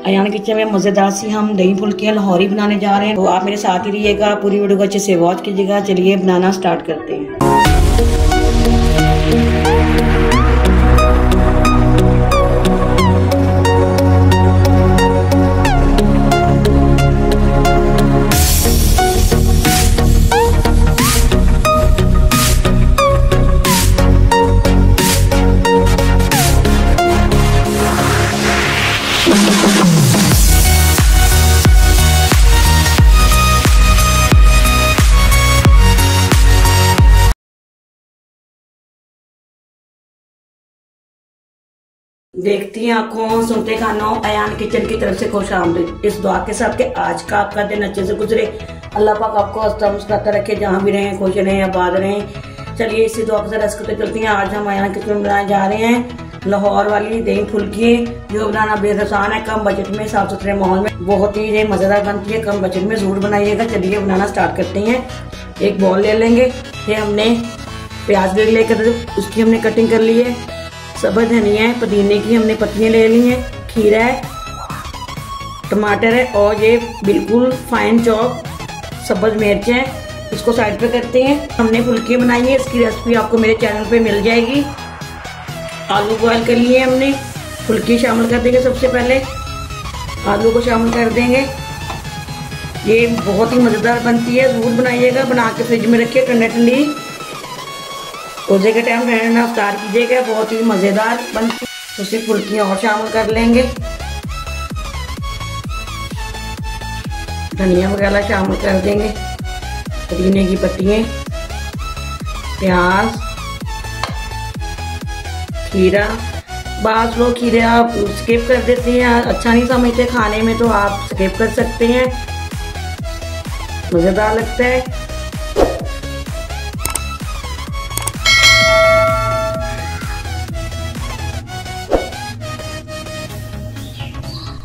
Ayan kitchen में मज़ेदार सी हम दही फुल्कियाँ लाहौरी बनाने जा रहे हैं, तो आप मेरे साथ ही रहिएगा, पूरी वीडियो को अच्छे से वॉच कीजिएगा। चलिए बनाना स्टार्ट करते हैं। देखती हैं आंखों, सुनते कानों, अयान किचन की तरफ से खुश आमदीद। इस दुआ के साथ कि आज का आपका दिन अच्छे से गुजरे, अल्लाह पाक आपको हंसता मुस्कुराता रखे, जहाँ भी रहें खुश रहें आबाद रहें। चलिए इसी दुआ के साथ रस करते चलती हैं। आज हम अयान किचन में बनाने जा रहे हैं लाहौर वाली दही फुल्की, जो बनाना बेहद आसान है, कम बजट में, साफ सुथरे माहौल में बहुत ही मजेदार बनती है। कम बजट में जरूर बनाइएगा। चलिए बनाना स्टार्ट करते हैं। एक बॉल ले लेंगे, ये हमने प्याज भी लेकर उसकी हमने कटिंग कर ली है, सब्ज धनिया है, पुदीने की हमने पत्तियां ले ली हैं, खीरा है, टमाटर है और ये बिल्कुल फाइन चॉप सब्ज मिर्च है। इसको साइड पे करते हैं। हमने फुल्की बनाई है, इसकी रेसिपी आपको मेरे चैनल पे मिल जाएगी। आलू बॉयल कर लिए हमने, फुल्की शामिल कर देंगे। सबसे पहले आलू को शामिल कर देंगे। ये बहुत ही मज़ेदार बनती है, जरूर बनाइएगा। बना के फ्रिज में रखिए ठंडी ठंडी, रोजे के टाइम ठंडा अफ्तार कीजिएगा, बहुत ही मज़ेदार बनती है। तो सिर्फ फुल्कियाँ और शामिल कर लेंगे, धनिया वगैरह शामिल कर देंगे, पुदीने की पत्तियाँ, प्याज, खीरा। बाज़ लोग खीरा आप स्किप कर देते हैं, अच्छा नहीं समझते खाने में, तो आप स्किप कर सकते हैं, मज़ेदार लगता है।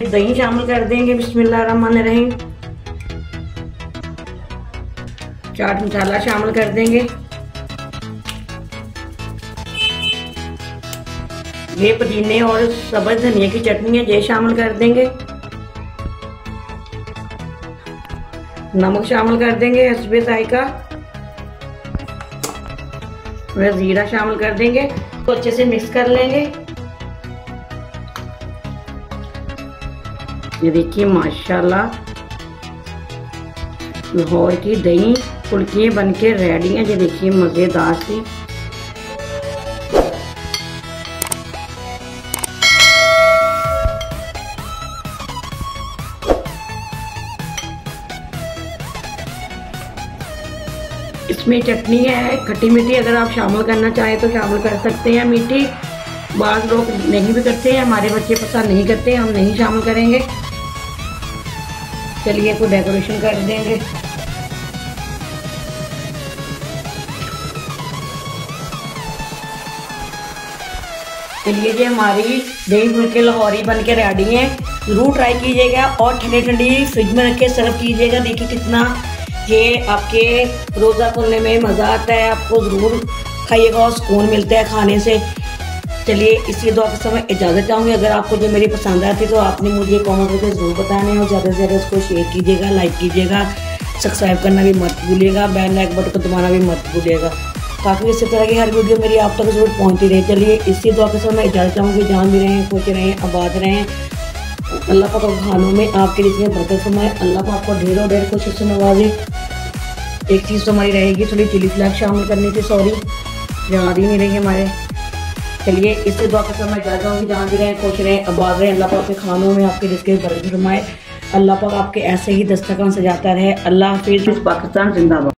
दही शामिल कर देंगे, बिस्मिल्लाहिर्रहमानिर्रहीम। चाट मसाला शामिल कर देंगे। ये पुदीने और सब्ज धनिया की चटनी है, ये शामिल कर देंगे। नमक शामिल कर देंगे हस्बे जायका, जीरा शामिल कर देंगे। तो अच्छे से मिक्स कर लेंगे। ये देखिए माशाल्लाह लाहौर की दही फुल्कियाँ बनके रेडी हैं। ये देखिए मज़ेदार सी। इसमें चटनी है खट्टी मीठी, अगर आप शामिल करना चाहें तो शामिल कर सकते हैं मीठी। बाज़ लोग नहीं भी करते हैं, हमारे बच्चे पसंद नहीं करते, हम नहीं शामिल करेंगे। चलिए इसको डेकोरेशन कर देंगे। चलिए जी हमारी दही फुल्के लाहौरी बन के रेडी हैं। ज़रूर ट्राई कीजिएगा और ठंडी ठंडी फ्रिज में रख के सर्व कीजिएगा। देखिए कितना ये आपके रोज़ा खोलने में मज़ा आता है। आपको ज़रूर खाइएगा और सुकून मिलता है खाने से। चलिए इसी दुआ के समय इजाज़त चाहूँगी। अगर आपको जो मेरी पसंद आती तो आपने मुझे कमेंट करके ज़रूर बताना है, और ज़्यादा से ज़्यादा इसको शेयर कीजिएगा, लाइक कीजिएगा, सब्सक्राइब करना भी मत भूलिएगा, बेल लाइक बटन को दबाना भी मत भूलिएगा, ताकि इसी तरह की हर वीडियो मेरी आप तक ज़रूर पहुँचती रहे। चलिए इसी दुआ के समय इजाज़त चाहूँगी। जहाँ भी रहें खुश रहें आबाद रहें। अल्लाह पाक खानों में आपके लिए बरकत फरमाए। अल्लाह पाक आपको ढेरों ढेर खुशी से नवाजे। एक चीज़ तो हमारी रहेगी, थोड़ी चिली फ्लेक्स शामिल करनी थी, सॉरी याद ही नहीं रही हमारे। चलिए इससे दुआ का समय इजाज़त चाहूँगी। जहाँ भी रहें खुश रहें आबाद रहें। अल्लाह पाक के खानों में आपके रिज़्क़ में बरकत फरमाए। अल्लाह पाक आपके ऐसे ही दस्तरखान सजाता रहे। अल्लाह हाफ़िज़। पाकिस्तान जिंदाबाद।